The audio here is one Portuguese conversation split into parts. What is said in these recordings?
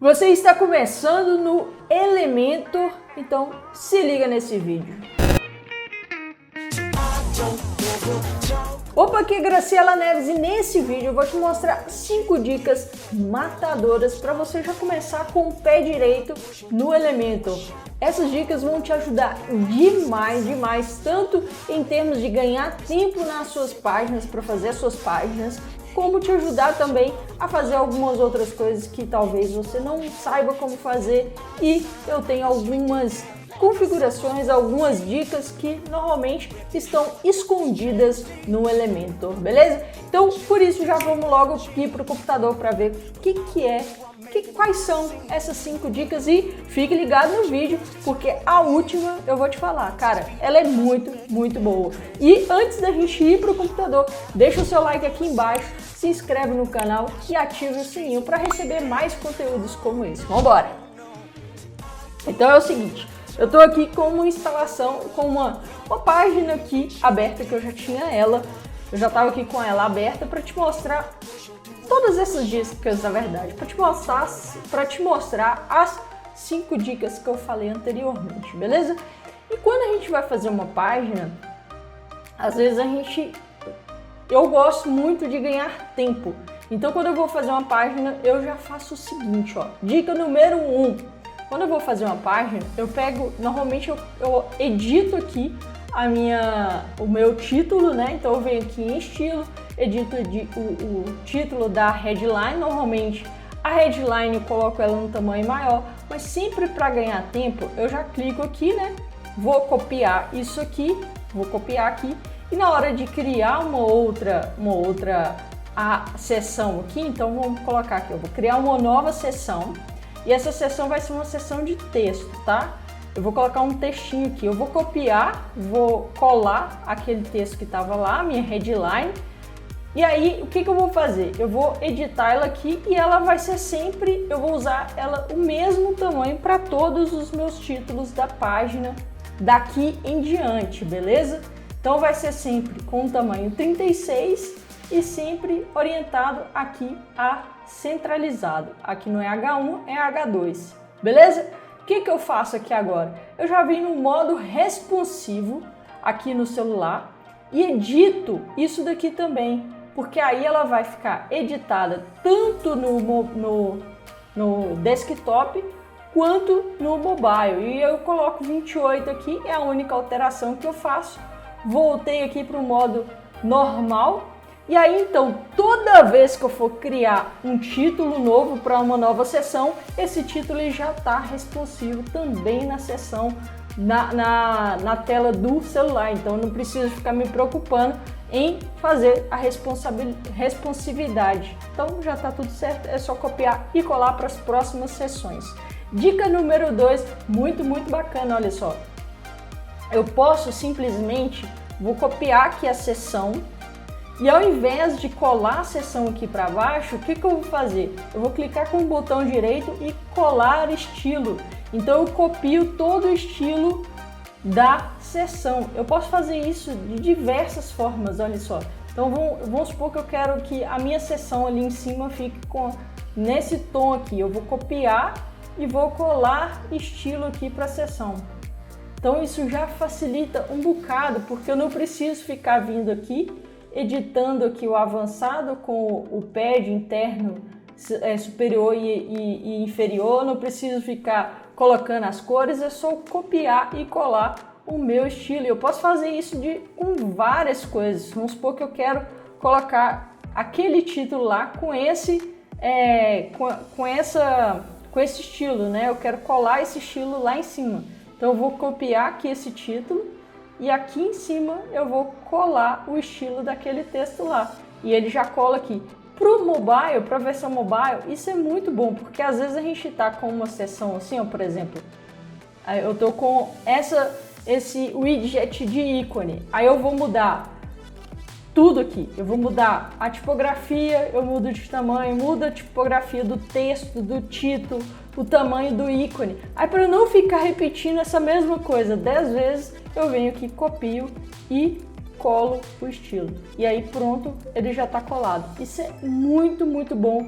Você está começando no Elementor, então se liga nesse vídeo. Opa, aqui é Graciela Neves e nesse vídeo eu vou te mostrar 5 dicas matadoras para você já começar com o pé direito no Elementor. Essas dicas vão te ajudar demais, tanto em termos de ganhar tempo nas suas páginas, para fazer as suas páginas, como te ajudar também a fazer algumas outras coisas que talvez você não saiba como fazer, e eu tenho algumas configurações, algumas dicas que normalmente estão escondidas no Elementor, beleza? Então, por isso já vamos logo aqui para o computador para ver quais são essas 5 dicas, e fique ligado no vídeo, porque a última eu vou te falar, cara, ela é muito boa. E antes da gente ir para o computador, deixa o seu like aqui embaixo, se inscreve no canal e ative o sininho para receber mais conteúdos como esse. Vambora! Então é o seguinte, eu tô aqui com uma instalação, com uma página aqui aberta, que eu já tinha ela, eu já estava aqui com ela aberta para te mostrar todas essas dicas, na verdade, para te mostrar as 5 dicas que eu falei anteriormente, beleza? E quando a gente vai fazer uma página, às vezes eu gosto muito de ganhar tempo. Então, quando eu vou fazer uma página, eu já faço o seguinte, ó. Dica número 1. Quando eu vou fazer uma página, eu pego, normalmente eu edito aqui o meu título, né? Então eu venho aqui em estilo, edito o título da headline. Normalmente a headline eu coloco ela no tamanho maior, mas sempre para ganhar tempo eu já clico aqui, né? Vou copiar isso aqui, vou copiar aqui, e na hora de criar uma outra seção aqui, então vamos colocar aqui, eu vou criar uma nova seção, e essa seção vai ser uma seção de texto, tá? Eu vou colocar um textinho aqui, eu vou copiar, vou colar aquele texto que estava lá, minha headline, e aí o que eu vou fazer? Eu vou editar ela aqui e ela vai ser sempre, eu vou usar ela o mesmo tamanho para todos os meus títulos da página daqui em diante, beleza? Então vai ser sempre com o tamanho 36 e sempre orientado aqui a centralizado. Aqui não é H1, é H2, beleza? O que eu faço aqui agora? Eu já vim no modo responsivo aqui no celular e edito isso daqui também, porque aí ela vai ficar editada tanto no desktop quanto no mobile. E eu coloco 28 aqui, é a única alteração que eu faço. Voltei aqui para o modo normal. E aí então, toda vez que eu for criar um título novo para uma nova seção, esse título já está responsivo também na seção, na tela do celular. Então eu não preciso ficar me preocupando em fazer a responsividade. Então já está tudo certo, é só copiar e colar para as próximas seções. Dica número 2, muito bacana, olha só. Eu posso simplesmente, vou copiar aqui a seção, e ao invés de colar a seção aqui para baixo, o que eu vou fazer? Eu vou clicar com o botão direito e colar estilo. Então eu copio todo o estilo da seção. Eu posso fazer isso de diversas formas, olha só. Então vamos supor que eu quero que a minha seção ali em cima fique nesse tom aqui. Eu vou copiar e vou colar estilo aqui para a seção. Então isso já facilita um bocado, porque eu não preciso ficar vindo aqui editando aqui o avançado com o pad interno superior e inferior. Não preciso ficar colocando as cores, é só copiar e colar o meu estilo. Eu posso fazer isso com várias coisas. Vamos supor que eu quero colocar aquele título lá com esse estilo, né? Eu quero colar esse estilo lá em cima. Então eu vou copiar aqui esse título e aqui em cima eu vou colar o estilo daquele texto lá. E ele já cola aqui. Para o mobile, para a versão mobile, isso é muito bom, porque às vezes a gente está com uma seção assim, ó, por exemplo, eu estou com esse widget de ícone, aí eu vou mudar tudo aqui. Eu vou mudar a tipografia, eu mudo de tamanho, muda a tipografia do texto, do título, o tamanho do ícone. Aí, para não ficar repetindo essa mesma coisa 10 vezes, eu venho aqui, copio e colo o estilo. E aí pronto, ele já está colado. Isso é muito bom.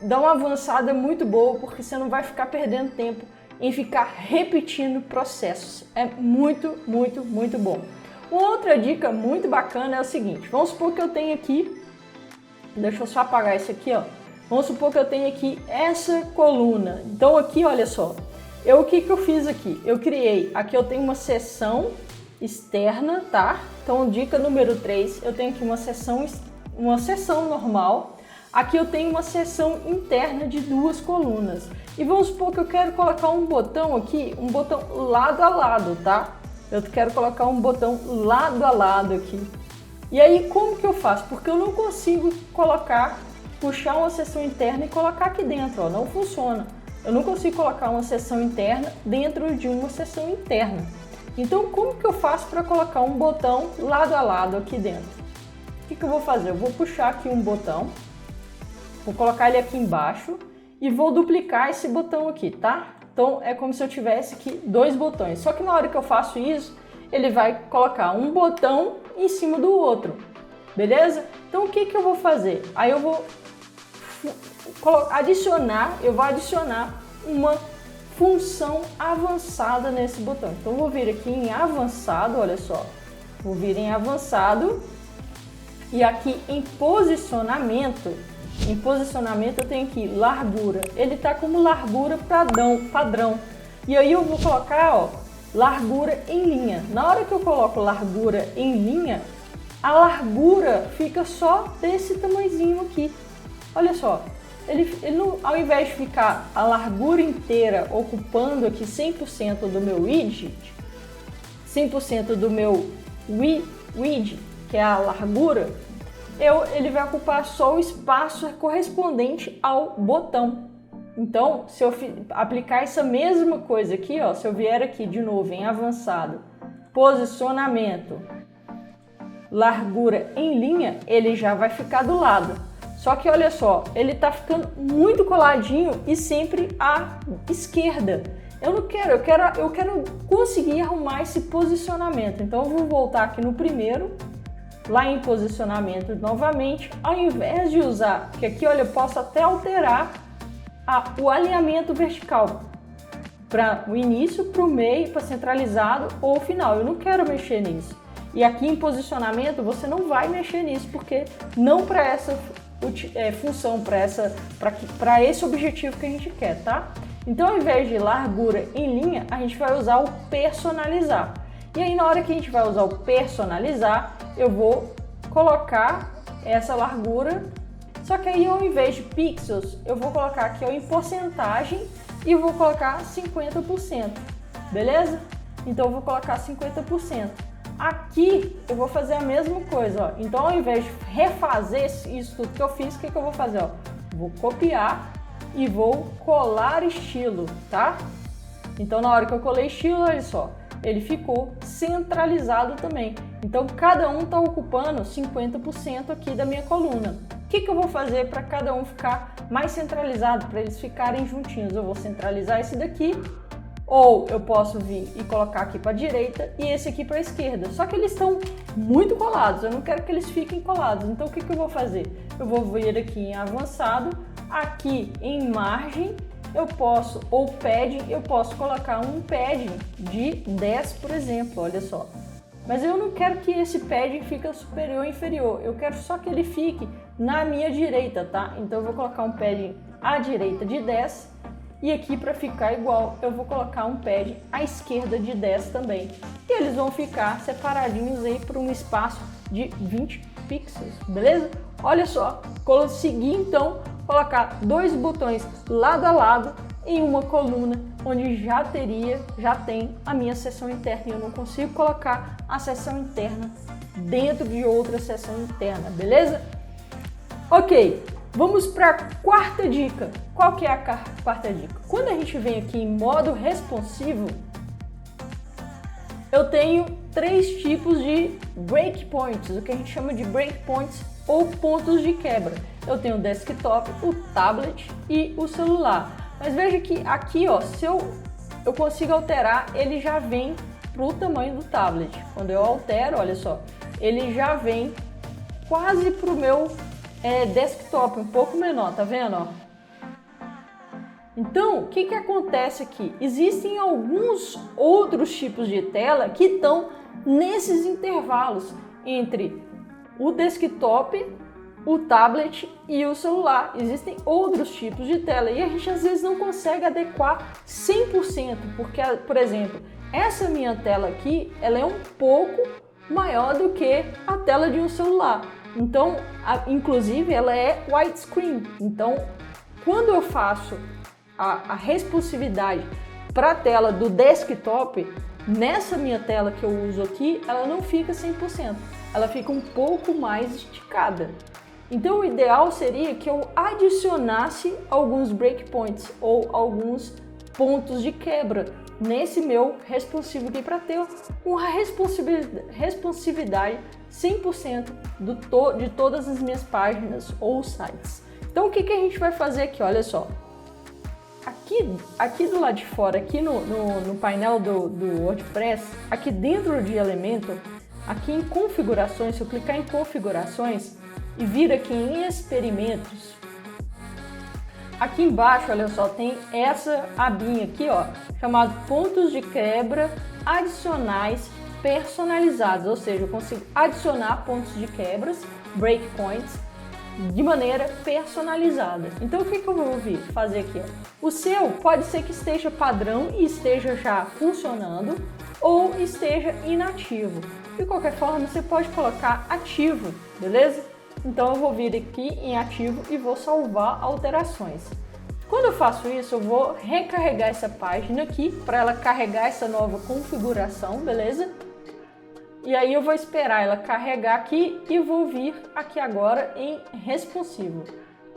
dá uma avançada muito boa, porque você não vai ficar perdendo tempo em ficar repetindo processos. É muito, muito, muito bom. Uma outra dica muito bacana é o seguinte, vamos supor que eu tenho aqui, deixa eu só apagar isso aqui, ó. Vamos supor que eu tenho aqui essa coluna. Então aqui, olha só, o que eu fiz aqui? Eu criei, aqui eu tenho uma seção externa, tá? Então dica número 3, eu tenho aqui uma seção normal. Aqui eu tenho uma seção interna de 2 colunas. E vamos supor que eu quero colocar um botão aqui, um botão lado a lado, tá? Eu quero colocar um botão lado a lado aqui. E aí como que eu faço? Porque eu não consigo puxar uma seção interna e colocar aqui dentro, ó, não funciona. Eu não consigo colocar uma seção interna dentro de uma seção interna. Então como que eu faço para colocar um botão lado a lado aqui dentro? O que eu vou fazer? Eu vou puxar aqui um botão, vou colocar ele aqui embaixo e vou duplicar esse botão aqui, tá? Então é como se eu tivesse aqui 2 botões, só que na hora que eu faço isso, ele vai colocar um botão em cima do outro, beleza? Então o que eu vou fazer? Aí eu vou adicionar uma função avançada nesse botão. Então eu vou vir aqui em avançado, olha só, vou vir em avançado e aqui em posicionamento eu tenho aqui largura, ele tá como largura padrão, e aí eu vou colocar, ó, largura em linha. Na hora que eu coloco largura em linha, a largura fica só desse tamanhozinho aqui, olha só, ele não, ao invés de ficar a largura inteira ocupando aqui 100% do meu widget, 100% do meu widget, que é a largura, ele vai ocupar só o espaço correspondente ao botão. Então, se eu aplicar essa mesma coisa aqui, ó, se eu vier aqui de novo em avançado, posicionamento, largura em linha, ele já vai ficar do lado. Só que olha só, ele tá ficando muito coladinho e sempre à esquerda. Eu não quero, eu quero conseguir arrumar esse posicionamento. Então eu vou voltar aqui no primeiro, lá em posicionamento novamente, ao invés de usar, que aqui olha, eu posso até alterar o alinhamento vertical para o início, para o meio, para centralizado ou final. Eu não quero mexer nisso. E aqui em posicionamento você não vai mexer nisso, porque não para essa função, para esse objetivo que a gente quer, tá? Então ao invés de largura em linha, a gente vai usar o personalizar. E aí na hora que a gente vai usar o personalizar, eu vou colocar essa largura, só que aí ao invés de pixels, eu vou colocar aqui ó, em porcentagem e eu vou colocar 50%, beleza? Então eu vou colocar 50%. Aqui eu vou fazer a mesma coisa, ó. Então ao invés de refazer isso tudo que eu fiz, o que eu vou fazer? Ó? Vou copiar e vou colar estilo, tá? Então na hora que eu colei estilo, olha só, ele ficou centralizado também. Então cada um está ocupando 50% aqui da minha coluna. O que eu vou fazer para cada um ficar mais centralizado, para eles ficarem juntinhos? Eu vou centralizar esse daqui, ou eu posso vir e colocar aqui para a direita e esse aqui para a esquerda. Só que eles estão muito colados, eu não quero que eles fiquem colados. Então o que eu vou fazer? Eu vou vir aqui em avançado, aqui em margem, eu posso, ou padding, eu posso colocar um padding de 10, por exemplo, olha só. Mas eu não quero que esse padding fique superior ou inferior, eu quero só que ele fique na minha direita, tá? Então eu vou colocar um padding à direita de 10 e aqui para ficar igual eu vou colocar um padding à esquerda de 10 também. E eles vão ficar separadinhos aí por um espaço de 20 pixels, beleza? Olha só, consegui então colocar 2 botões lado a lado em uma coluna onde já tem a minha seção interna e eu não consigo colocar a seção interna dentro de outra seção interna, beleza? Ok, vamos para a quarta dica. Qual que é a quarta dica? Quando a gente vem aqui em modo responsivo, eu tenho 3 tipos de breakpoints, o que a gente chama de breakpoints ou pontos de quebra. Eu tenho o desktop, o tablet e o celular. Mas veja que aqui, ó, se eu consigo alterar, ele já vem para o tamanho do tablet. Quando eu altero, olha só, ele já vem quase para o meu desktop, um pouco menor, tá vendo? Ó? Então, o que acontece aqui? Existem alguns outros tipos de tela que estão nesses intervalos entre o desktop, o tablet e o celular. Existem outros tipos de tela e a gente às vezes não consegue adequar 100%, porque, por exemplo, essa minha tela aqui, ela é um pouco maior do que a tela de um celular. Então, inclusive, ela é widescreen. Então, quando eu faço a responsividade para a tela do desktop, nessa minha tela que eu uso aqui, ela não fica 100%, ela fica um pouco mais esticada. Então o ideal seria que eu adicionasse alguns breakpoints ou alguns pontos de quebra nesse meu responsivo aqui para ter uma responsividade 100% de todas as minhas páginas ou sites. Então o que a gente vai fazer aqui? Olha só. Aqui do lado de fora, aqui no painel do WordPress, aqui dentro de Elementor, aqui em configurações, se eu clicar em configurações e vir aqui em experimentos, aqui embaixo, olha só, tem essa abinha aqui, ó, chamado pontos de quebra adicionais personalizados, ou seja, eu consigo adicionar pontos de quebras, breakpoints, de maneira personalizada. Então o que eu vou fazer aqui? O seu pode ser que esteja padrão e esteja já funcionando ou esteja inativo. De qualquer forma, você pode colocar ativo, beleza? Então eu vou vir aqui em ativo e vou salvar alterações. Quando eu faço isso, eu vou recarregar essa página aqui para ela carregar essa nova configuração, beleza? E aí eu vou esperar ela carregar aqui e vou vir aqui agora em responsivo,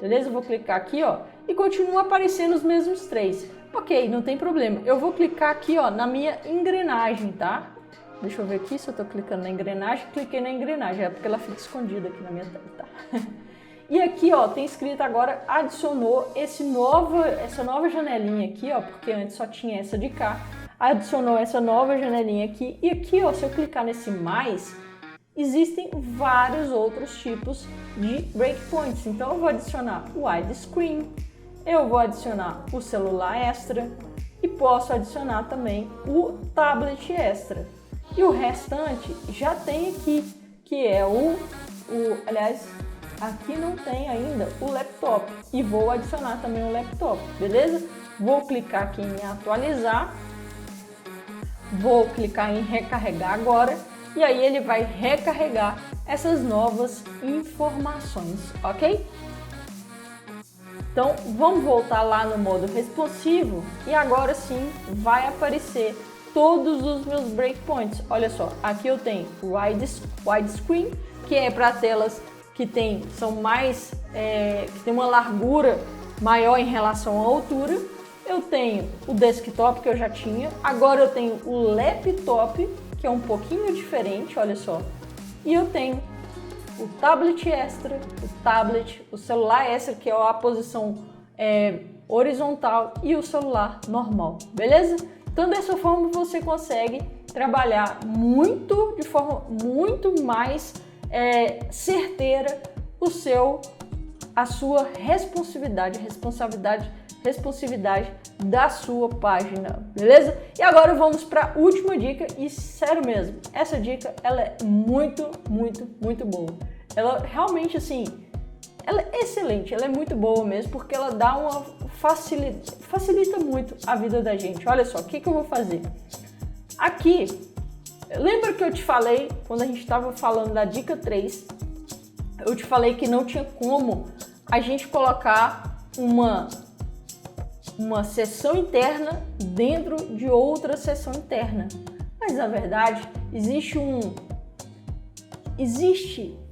beleza? Eu vou clicar aqui, ó, e continua aparecendo os mesmos três. Ok, não tem problema. Eu vou clicar aqui, ó, na minha engrenagem, tá? Deixa eu ver aqui se eu tô clicando na engrenagem. Cliquei na engrenagem, é porque ela fica escondida aqui na minha tela, tá? E aqui, ó, tem escrito agora, adicionou essa nova janelinha aqui, ó, porque antes só tinha essa de cá. Adicionou essa nova janelinha aqui. E aqui, ó, se eu clicar nesse mais, existem vários outros tipos de breakpoints. Então, eu vou adicionar o widescreen, eu vou adicionar o celular extra e posso adicionar também o tablet extra. E o restante já tem aqui, que é aliás, aqui não tem ainda o laptop. E vou adicionar também o laptop, beleza? Vou clicar aqui em atualizar. Vou clicar em recarregar agora e aí ele vai recarregar essas novas informações, ok? Então vamos voltar lá no modo responsivo e agora sim vai aparecer todos os meus breakpoints. Olha só, aqui eu tenho widescreen, que é para telas que são mais, que tem uma largura maior em relação à altura. Eu tenho o desktop que eu já tinha, agora eu tenho o laptop, que é um pouquinho diferente, olha só. E eu tenho o tablet extra, o celular extra, que é a posição horizontal, e o celular normal, beleza? Então dessa forma você consegue trabalhar de forma muito mais certeira a sua responsividade da sua página, beleza? E agora vamos para a última dica e sério mesmo, essa dica ela é muito boa. Ela realmente assim, ela é excelente, ela é muito boa mesmo porque ela dá uma facilita muito a vida da gente. Olha só, o que eu vou fazer? Aqui, lembra que eu te falei quando a gente estava falando da dica 3, eu te falei que não tinha como a gente colocar uma seção interna dentro de outra seção interna. Mas na verdade, existe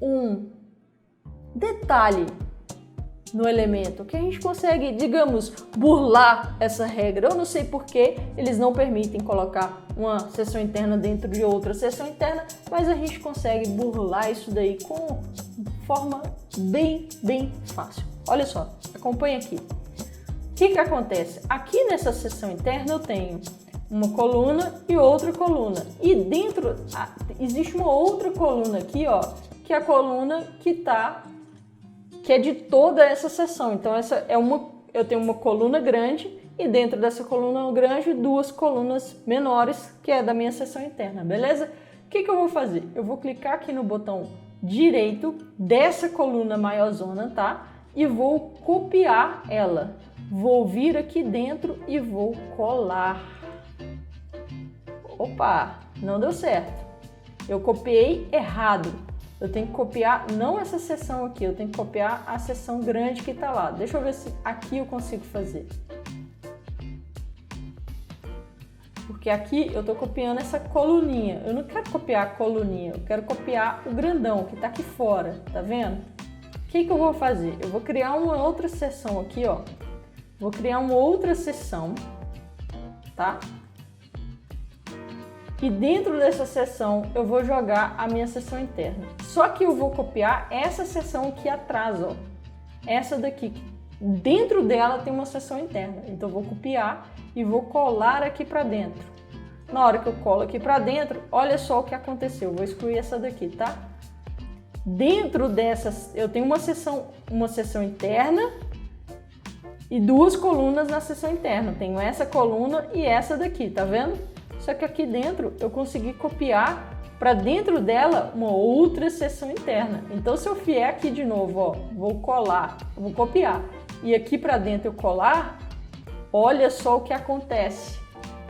um detalhe no Elementor que a gente consegue, digamos, burlar essa regra. Eu não sei por que eles não permitem colocar uma seção interna dentro de outra seção interna, mas a gente consegue burlar isso daí com forma bem fácil. Olha só, acompanha aqui. O que acontece? Aqui nessa seção interna eu tenho uma coluna e outra coluna. E dentro existe uma outra coluna aqui, ó, que é a coluna que é de toda essa seção. Então eu tenho uma coluna grande e dentro dessa coluna grande, 2 colunas menores, que é da minha seção interna, beleza? O que eu vou fazer? Eu vou clicar aqui no botão direito dessa coluna maiorzona, tá? E vou copiar ela. Vou vir aqui dentro e vou colar. Opa, não deu certo. Eu copiei errado. Eu tenho que copiar não essa seção aqui, eu tenho que copiar a seção grande que tá lá. Deixa eu ver se aqui eu consigo fazer. Porque aqui eu tô copiando essa coluninha. Eu não quero copiar a coluninha, eu quero copiar o grandão que tá aqui fora, tá vendo? O que eu vou fazer? Eu vou criar uma outra seção aqui, ó. Vou criar uma outra seção, tá? E dentro dessa seção eu vou jogar a minha seção interna. Só que eu vou copiar essa seção aqui atrás, ó. Essa daqui. Dentro dela tem uma seção interna. Então eu vou copiar e vou colar aqui para dentro. Na hora que eu colo aqui para dentro, olha só o que aconteceu. Eu vou excluir essa daqui, tá? Dentro dessas eu tenho uma seção interna e 2 colunas na seção interna. Tenho essa coluna e essa daqui, tá vendo? Só que aqui dentro eu consegui copiar para dentro dela uma outra seção interna. Então se eu vier aqui de novo, ó, vou colar, vou copiar e aqui para dentro eu colar, olha só o que acontece.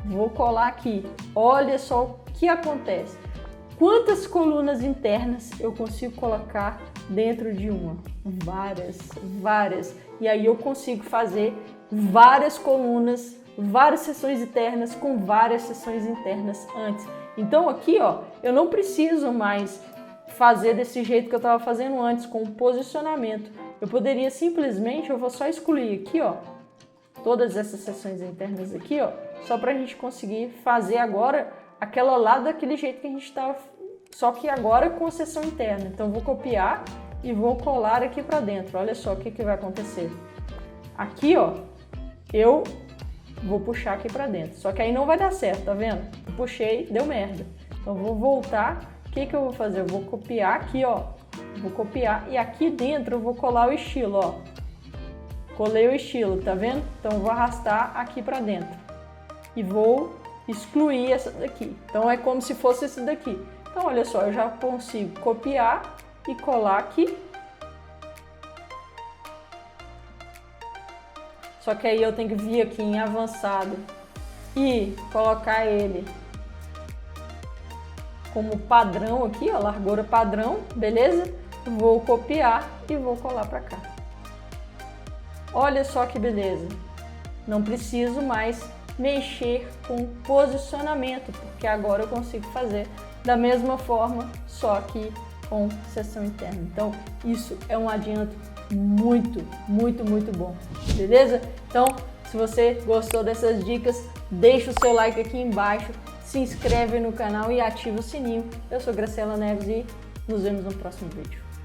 Vou colar aqui, olha só o que acontece. Quantas colunas internas eu consigo colocar dentro de uma? Várias. E aí eu consigo fazer várias colunas, várias seções internas com várias seções internas antes. Então aqui, ó, eu não preciso mais fazer desse jeito que eu estava fazendo antes, com o posicionamento. Eu poderia simplesmente, eu vou só excluir aqui, ó, todas essas seções internas aqui, ó, só para a gente conseguir fazer agora aquela lá daquele jeito que a gente estava, só que agora com a seção interna. Então eu vou copiar e vou colar aqui para dentro. Olha só o que vai acontecer. Aqui, ó, eu vou puxar aqui para dentro. Só que aí não vai dar certo, tá vendo? Eu puxei, deu merda. Então eu vou voltar. O que eu vou fazer? Eu vou copiar aqui, ó. Vou copiar e aqui dentro eu vou colar o estilo, ó. Colei o estilo, tá vendo? Então eu vou arrastar aqui para dentro. E vou excluir essa daqui. Então é como se fosse esse daqui. Então olha só, eu já consigo copiar e colar aqui. Só que aí eu tenho que vir aqui em avançado e colocar ele como padrão aqui, ó, largura padrão, beleza? Vou copiar e vou colar para cá. Olha só que beleza. Não preciso mais mexer com posicionamento, porque agora eu consigo fazer da mesma forma, só que com seção interna. Então, isso é um adianto muito bom, beleza? Então, se você gostou dessas dicas, deixa o seu like aqui embaixo, se inscreve no canal e ativa o sininho. Eu sou Graciela Neves e nos vemos no próximo vídeo.